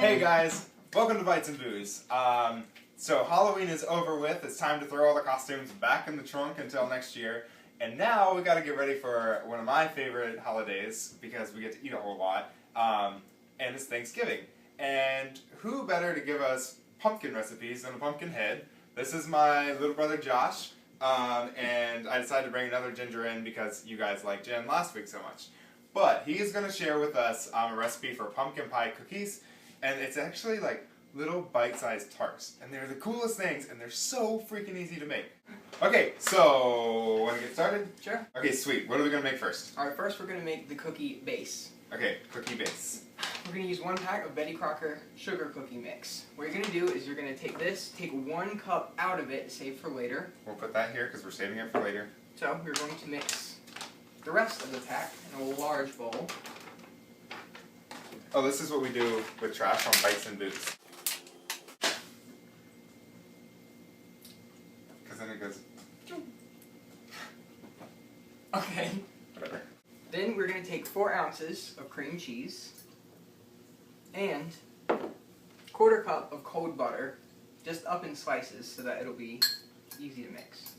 Hey guys, welcome to Bites and Booze. So Halloween is over with. It's time to throw all the costumes back in the trunk until next year. And now we got to get ready for one of my favorite holidays because we get to eat a whole lot. And it's Thanksgiving. And who better to give us pumpkin recipes than a pumpkin head? This is my little brother Josh. And I decided to bring another ginger in because you guys liked Jen last week so much. But he is going to share with us a recipe for pumpkin pie cookies. And it's actually like little bite-sized tarts. And they're the coolest things, and they're so freaking easy to make. Okay, so want to get started? Sure. Okay, sweet. What are we going to make first? Alright, first we're going to make the cookie base. Okay, cookie base. We're going to use 1 pack of Betty Crocker sugar cookie mix. What you're going to do is you're going to take this, take 1 cup out of it, save for later. We'll put that here because we're saving it for later. So we're going to mix the rest of the pack in a large bowl. Oh, this is what we do with trash on Bites and Booze. Because then it goes... Okay. Whatever. Then we're going to take 4 ounces of cream cheese and 1/4 cup of cold butter, just up in slices so that it'll be easy to mix.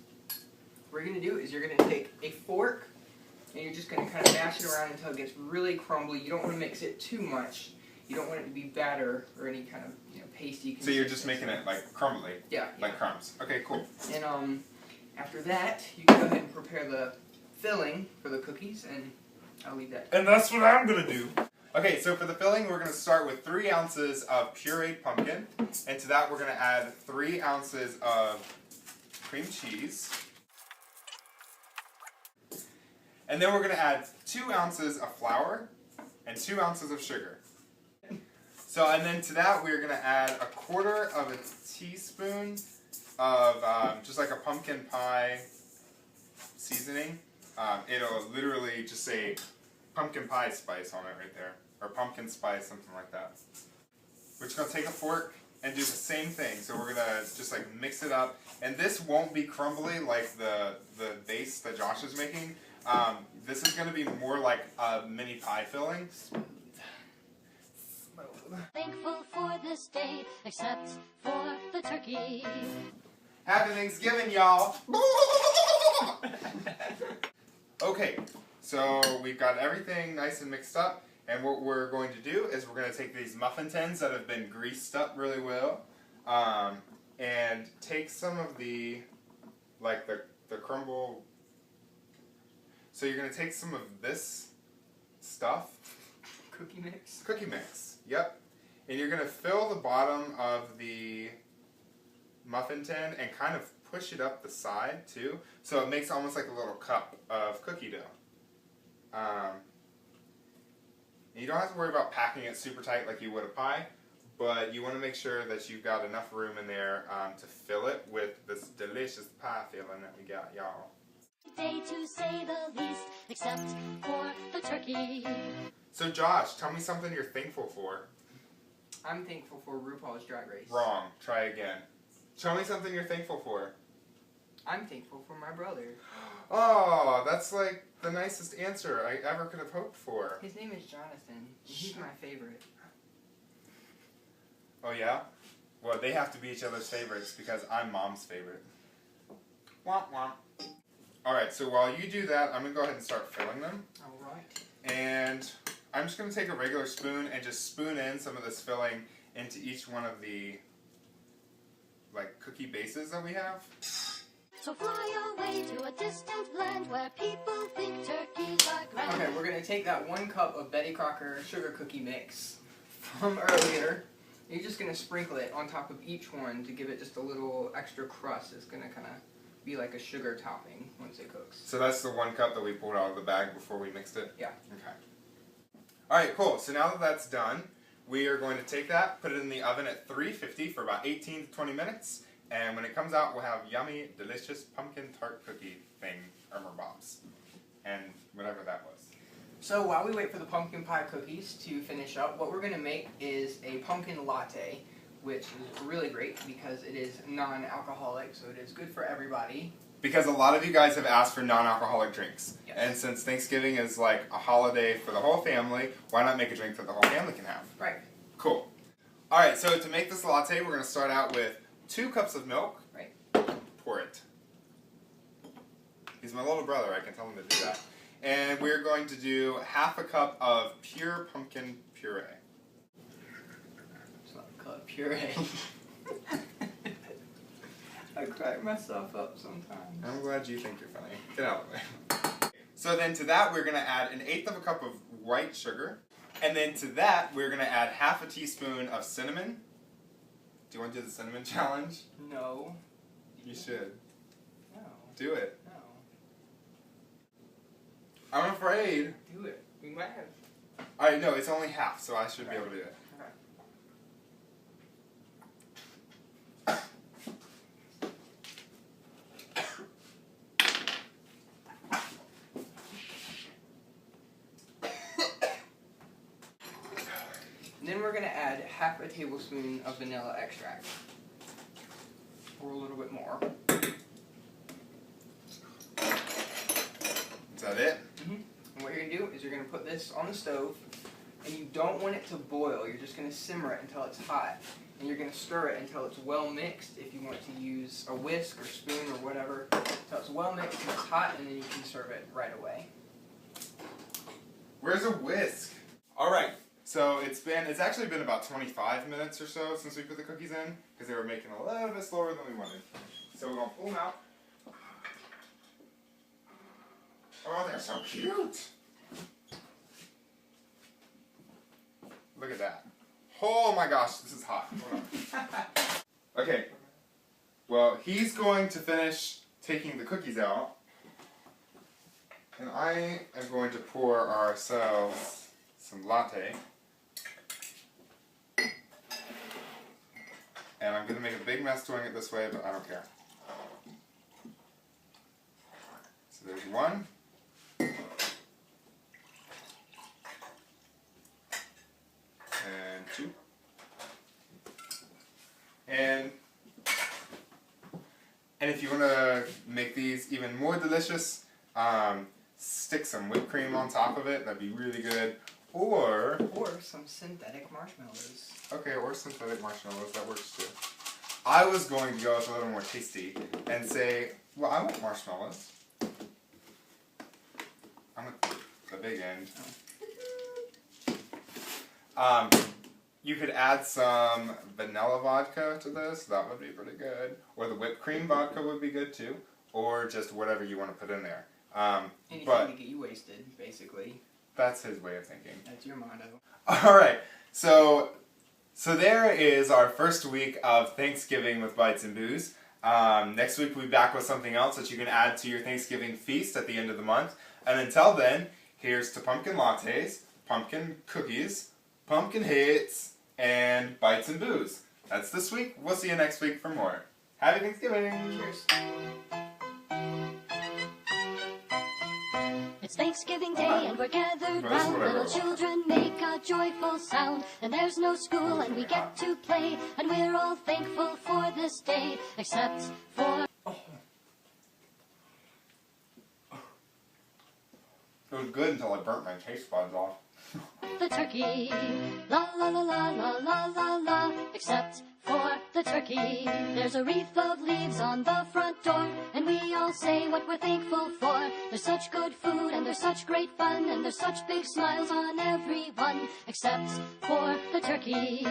What you're going to do is you're going to take a fork and you're just going to kind of mash it around until it gets really crumbly. You don't want to mix it too much. You don't want it to be batter or any kind of pasty. So you're just making it like crumbly? Yeah. Like crumbs. Okay, cool. And after that, you can go ahead and prepare the filling for the cookies, and I'll leave that. And that's what I'm going to do. Okay, so for the filling, we're going to start with 3 ounces of pureed pumpkin. And to that, we're going to add 3 ounces of cream cheese. And then we're going to add 2 ounces of flour and 2 ounces of sugar. So, and then to that, we're going to add 1/4 of a teaspoon of just like a pumpkin pie seasoning. It'll literally just say pumpkin pie spice on it right there. Or pumpkin spice, something like that. We're just going to take a fork and do the same thing. So we're going to just like mix it up. And this won't be crumbly like the base that Josh is making. This is going to be more like a mini pie filling. Smooth. Thankful for this day, except for the turkey. Happy Thanksgiving, y'all! Okay, so we've got everything nice and mixed up, and what we're going to do is we're going to take these muffin tins that have been greased up really well, and take some of the crumble. So you're going to take some of this stuff. Cookie mix? Cookie mix, yep. And you're going to fill the bottom of the muffin tin and kind of push it up the side too. So it makes almost like a little cup of cookie dough. You don't have to worry about packing it super tight like you would a pie, but you want to make sure that you've got enough room in there to fill it with this delicious pie filling that we got, y'all. Day to say the least, except for the turkey. So Josh, tell me something you're thankful for. I'm thankful for RuPaul's Drag Race. Wrong. Try again. Tell me something you're thankful for. I'm thankful for my brother. Oh, that's like the nicest answer I ever could have hoped for. His name is Jonathan. He's my favorite. Oh yeah? Well, they have to be each other's favorites because I'm Mom's favorite. Womp womp. Alright, so while you do that, I'm going to go ahead and start filling them. Alright. And I'm just going to take a regular spoon and just spoon in some of this filling into each one of the cookie bases that we have. So fly away to a distant land where people think turkeys are grand. Okay, we're going to take that 1 cup of Betty Crocker sugar cookie mix from earlier. You're just going to sprinkle it on top of each one to give it just a little extra crust. It's going to kind of be like a sugar topping once it cooks. So that's the 1 cup that we pulled out of the bag before we mixed it? Yeah. Okay. Alright, cool. So now that that's done, we are going to take that, put it in the oven at 350 for about 18 to 20 minutes. And when it comes out, we'll have yummy, delicious pumpkin tart cookie thing, bobs, and whatever that was. So while we wait for the pumpkin pie cookies to finish up, what we're going to make is a pumpkin latte, which is really great because it is non-alcoholic, so it is good for everybody. Because a lot of you guys have asked for non-alcoholic drinks. Yes. And since Thanksgiving is like a holiday for the whole family, why not make a drink that the whole family can have? Right. Cool. Alright, so to make this latte, we're going to start out with 2 cups of milk. Right. Pour it. He's my little brother, I can tell him to do that. And we're going to do half a cup of pure pumpkin puree. It's not called puree. I crack myself up sometimes. I'm glad you think you're funny. Get out of the way. So then to that, we're going to add 1/8 of a cup of white sugar. And then to that, we're going to add half a teaspoon of cinnamon. Do you want to do the cinnamon challenge? No. You should. No. Do it. No. I'm afraid. Do it. We might have. Alright, no, it's only half, so I should be able to do it. Okay. And then we're going to add half a tablespoon of vanilla extract. Or a little bit more. Is that it? Mm-hmm. And what you're going to do is you're going to put this on the stove, and you don't want it to boil. You're just going to simmer it until it's hot. And you're going to stir it until it's well mixed. If you want to use a whisk or spoon or whatever, until it's well mixed and it's hot, and then you can serve it right away. Where's a whisk? Alright, so it's actually been about 25 minutes or so since we put the cookies in, because they were making a little bit slower than we wanted. So we're going to pull them out. Oh, they're so cute! Look at that. Oh my gosh, this is hot. Hold on. Okay, well, he's going to finish taking the cookies out, and I am going to pour ourselves some latte. And I'm going to make a big mess doing it this way, but I don't care. So there's 1. And 2. And if you want to make these even more delicious, stick some whipped cream on top of it. That'd be really good. Or some synthetic marshmallows. Okay, or synthetic marshmallows. That works too. I was going to go with a little more tasty and say, well, I want marshmallows. I'm at the big end. You could add some vanilla vodka to this. That would be pretty good. Or the whipped cream vodka would be good too. Or just whatever you want to put in there. Anything But to get you wasted, basically. that's his way of thinking. That's your motto. Alright, so there is our first week of Thanksgiving with Bites and Booze. Next week we'll be back with something else that you can add to your Thanksgiving feast at the end of the month. And until then, here's to pumpkin lattes, pumpkin cookies, pumpkin hits, and Bites and Booze. That's this week. We'll see you next week for more. Happy Thanksgiving! Cheers. It's Thanksgiving Day and we're gathered round. Little children make a joyful sound. And there's no school and we get to play. And we're all thankful for this day, except for... It was good until I burnt my taste buds off. the turkey. La la la la la la la la. Except for the turkey. There's a wreath of leaves on the front door, and we all say what we're thankful for. There's such good food and there's such great fun, and there's such big smiles on everyone, except for the turkey.